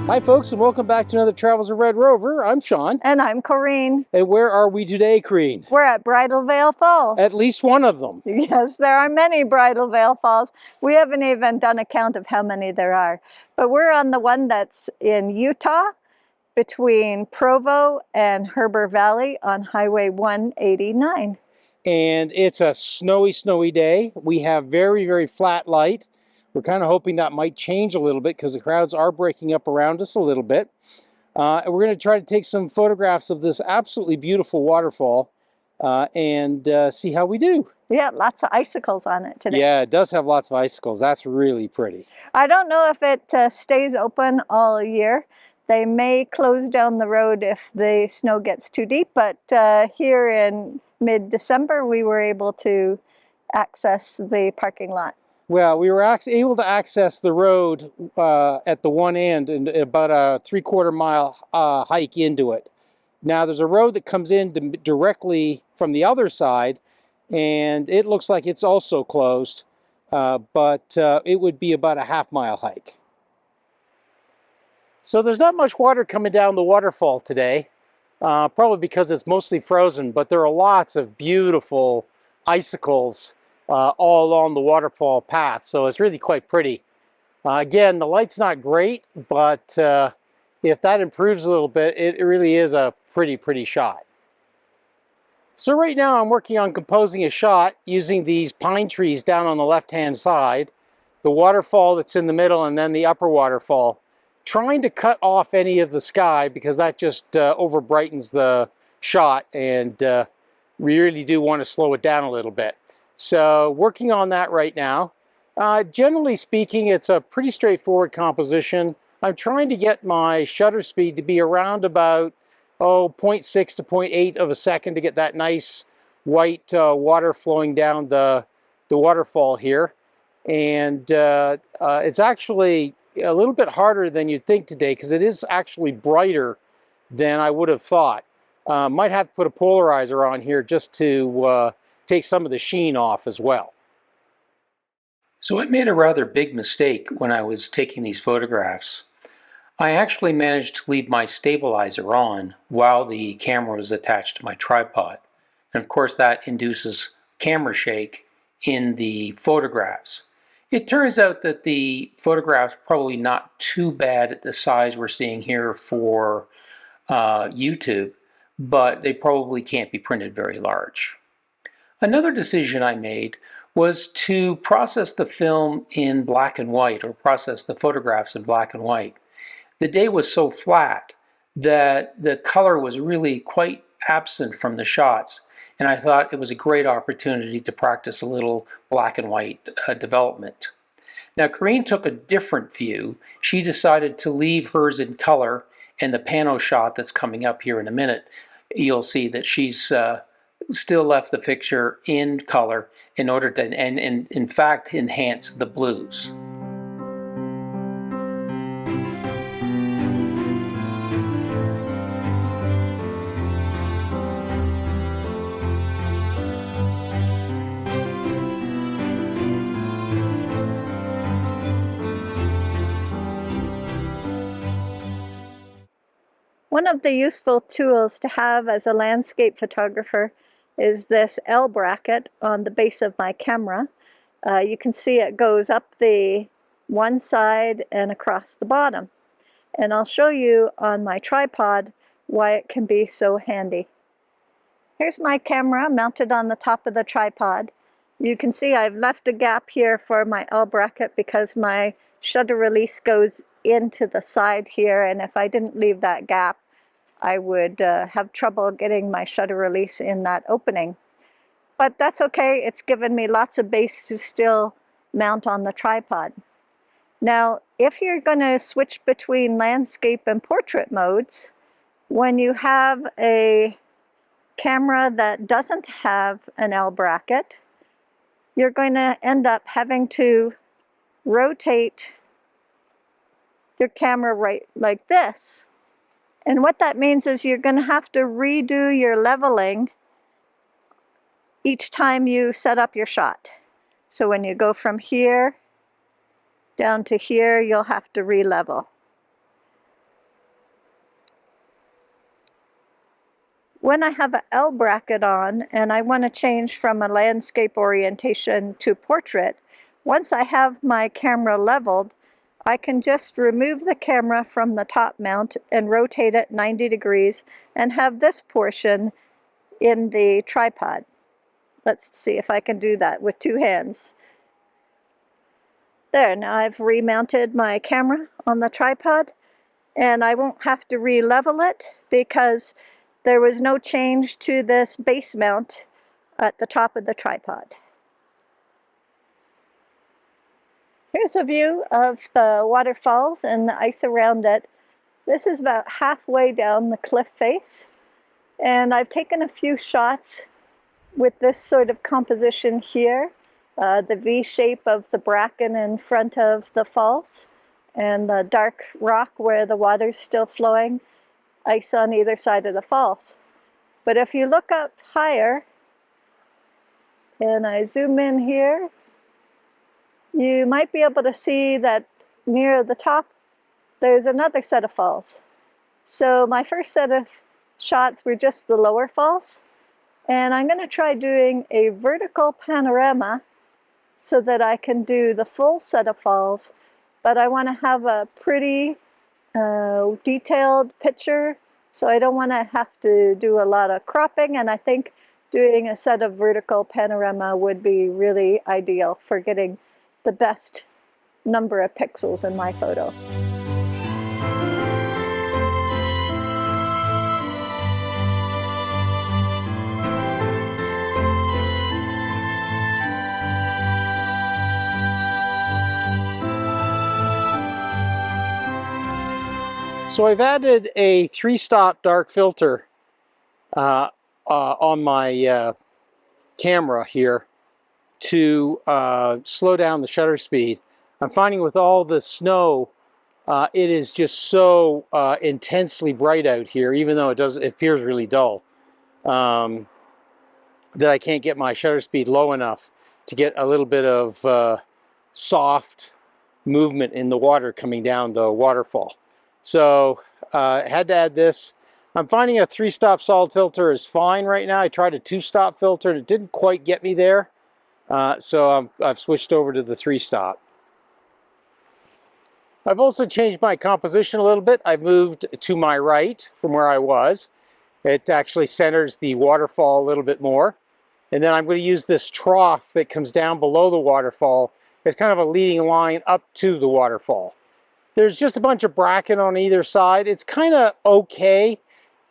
Hi folks, and welcome back to another Travels of Red Rover. I'm Shawn. And I'm Corinne. And where are we today, Corinne? We're at Bridal Veil Falls. At least one of them. Yes, there are many Bridal Veil Falls. We haven't even done a count of how many there are. But we're on the one that's in Utah, between Provo and Heber Valley on Highway 189. And it's a snowy, snowy day. We have very, very flat light. We're kind of hoping that might change a little bit because the crowds are breaking up around us a little bit. And we're going to try to take some photographs of this absolutely beautiful waterfall and see how we do. Yeah, lots of icicles on it today. Yeah, it does have lots of icicles. That's really pretty. I don't know if it stays open all year. They may close down the road if the snow gets too deep, but here in mid-December we were able to access the parking lot. Well, we were able to access the road at the one end and about a 3/4 mile hike into it. Now there's a road that comes in directly from the other side, and it looks like it's also closed, but it would be about a half-mile hike. So there's not much water coming down the waterfall today, probably because it's mostly frozen, but there are lots of beautiful icicles all along the waterfall path, so it's really quite pretty. Again, the light's not great, but if that improves a little bit, it really is a pretty shot. So right now I'm working on composing a shot using these pine trees down on the left-hand side, the waterfall that's in the middle, and then the upper waterfall, trying to cut off any of the sky because that just over brightens the shot, and we really do want to slow it down a little bit. So working on that right now. Generally speaking, it's a pretty straightforward composition. I'm trying to get my shutter speed to be around about 0.6 to 0.8 of a second to get that nice white water flowing down the waterfall here. And it's actually a little bit harder than you'd think today because it is actually brighter than I would have thought. Might have to put a polarizer on here just to take some of the sheen off as well. So I made a rather big mistake when I was taking these photographs. I actually managed to leave my stabilizer on while the camera was attached to my tripod. And of course that induces camera shake in the photographs. It turns out that the photographs are probably not too bad at the size we're seeing here for YouTube, but they probably can't be printed very large. Another decision I made was to process the film in black and white, or process the photographs in black and white. The day was so flat that the color was really quite absent from the shots, and I thought it was a great opportunity to practice a little black and white development. Now Corinne took a different view. She decided to leave hers in color, and the pano shot that's coming up here in a minute, you'll see that she's still left the picture in color in order to, and in fact, enhance the blues. One of the useful tools to have as a landscape photographer is this L bracket on the base of my camera. You can see it goes up the one side and across the bottom. And I'll show you on my tripod why it can be so handy. Here's my camera mounted on the top of the tripod. You can see I've left a gap here for my L bracket because my shutter release goes into the side here, and if I didn't leave that gap, I would have trouble getting my shutter release in that opening. But that's okay, it's given me lots of base to still mount on the tripod. Now, if you're going to switch between landscape and portrait modes, when you have a camera that doesn't have an L bracket, you're going to end up having to rotate your camera right like this. And what that means is you're going to have to redo your leveling each time you set up your shot. So when you go from here down to here, you'll have to re-level. when I have an L bracket on and I want to change from a landscape orientation to portrait, once I have my camera leveled, I can just remove the camera from the top mount and rotate it 90 degrees and have this portion in the tripod. Let's see if I can do that with two hands. There, now I've remounted my camera on the tripod, and I won't have to re-level it because there was no change to this base mount at the top of the tripod. Here's a view of the waterfalls and the ice around it. This is about halfway down the cliff face, and I've taken a few shots with this sort of composition here, the V shape of the bracken in front of the falls, and the dark rock where the water's still flowing, ice on either side of the falls. But if you look up higher, and I zoom in here, you might be able to see that near the top there's another set of falls. So my first set of shots were just the lower falls, and I'm going to try doing a vertical panorama so that I can do the full set of falls, but I want to have a pretty detailed picture, so I don't want to have to do a lot of cropping, and I think doing a set of vertical panorama would be really ideal for getting the best number of pixels in my photo. So I've added a 3-stop dark filter on my camera here to slow down the shutter speed. I'm finding with all the snow, it is just so intensely bright out here, even though it appears really dull, that I can't get my shutter speed low enough to get a little bit of soft movement in the water coming down the waterfall. So I had to add this. I'm finding a 3-stop solid filter is fine right now. I tried a 2-stop filter and it didn't quite get me there. So I've switched over to the 3-stop. I've also changed my composition a little bit. I've moved to my right from where I was. It actually centers the waterfall a little bit more. And then I'm going to use this trough that comes down below the waterfall as kind of a leading line up to the waterfall. There's just a bunch of bracken on either side. It's kind of okay.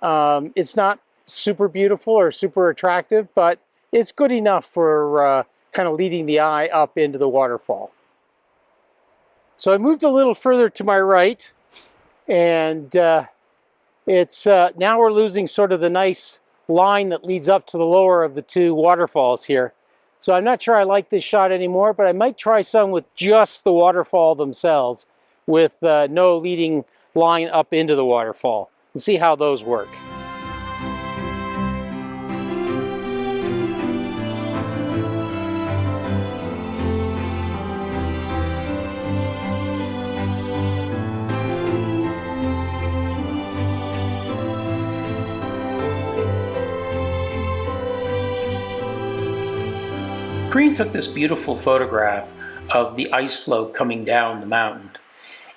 It's not super beautiful or super attractive, but it's good enough for kind of leading the eye up into the waterfall. So I moved a little further to my right, and it's now we're losing sort of the nice line that leads up to the lower of the two waterfalls here. So I'm not sure I like this shot anymore, but I might try some with just the waterfall themselves, with no leading line up into the waterfall, and see how those work. Corinne took this beautiful photograph of the ice floe coming down the mountain.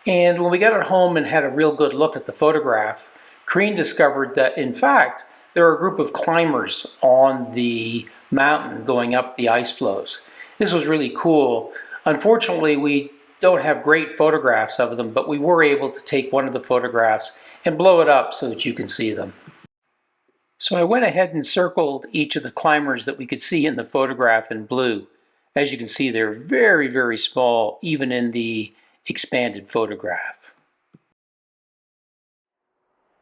And when we got it home and had a real good look at the photograph, Corinne discovered that in fact there are a group of climbers on the mountain going up the ice floes. This was really cool. Unfortunately, we don't have great photographs of them, but we were able to take one of the photographs and blow it up so that you can see them. So I went ahead and circled each of the climbers that we could see in the photograph in blue. As you can see, they're very, very small, even in the expanded photograph.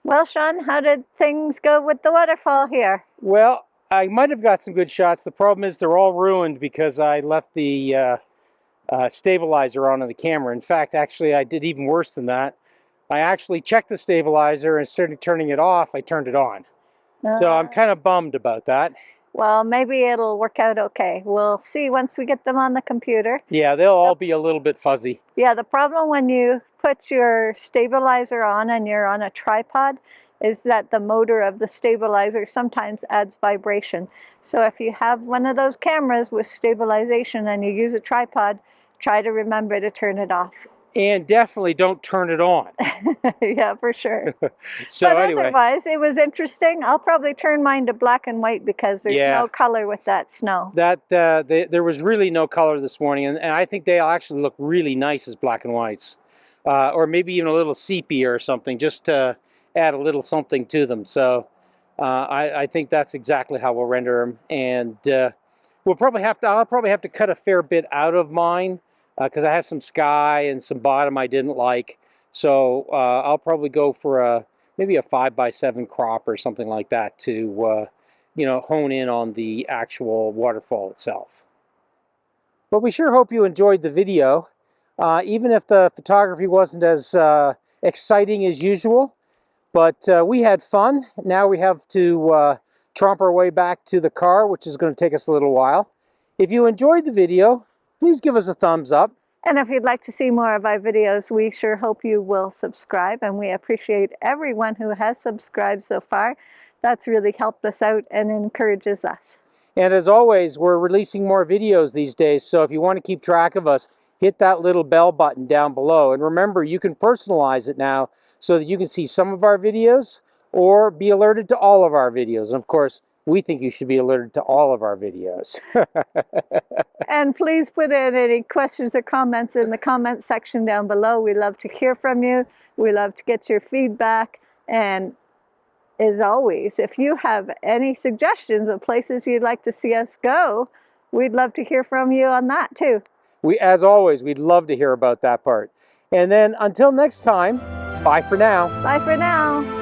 Well, Shawn, how did things go with the waterfall here? Well, I might have got some good shots. The problem is they're all ruined because I left the stabilizer on the camera. In fact, actually, I did even worse than that. I actually checked the stabilizer, and instead of turning it off, I turned it on. So I'm kind of bummed about that. Well, maybe it'll work out okay. We'll see once we get them on the computer. Yeah, they'll all be a little bit fuzzy. Yeah, the problem when you put your stabilizer on and you're on a tripod, is that the motor of the stabilizer sometimes adds vibration. So if you have one of those cameras with stabilization and you use a tripod, try to remember to turn it off. And definitely don't turn it on. Yeah, for sure. So But anyway, otherwise, it was interesting. I'll probably turn mine to black and white because there's no color with that snow. There was really no color this morning, and I think they actually look really nice as black and whites, or maybe even a little sepia or something, just to add a little something to them. So I think that's exactly how we'll render them, and I'll probably have to cut a fair bit out of mine because I have some sky and some bottom I didn't like. So I'll probably go for maybe a 5x7 crop or something like that to hone in on the actual waterfall itself. But we sure hope you enjoyed the video, even if the photography wasn't as exciting as usual. But we had fun. Now we have to tromp our way back to the car, which is going to take us a little while. If you enjoyed the video, please give us a thumbs up. And if you'd like to see more of our videos, we sure hope you will subscribe. And we appreciate everyone who has subscribed so far. That's really helped us out and encourages us. And as always, we're releasing more videos these days. So if you want to keep track of us, hit that little bell button down below. And remember, you can personalize it now so that you can see some of our videos or be alerted to all of our videos. And of course, we think you should be alerted to all of our videos. And please put in any questions or comments in the comment section down below. We love to hear from you. We love to get your feedback. And as always, if you have any suggestions of places you'd like to see us go, we'd love to hear from you on that too. As always, we'd love to hear about that part. And then until next time, bye for now. Bye for now.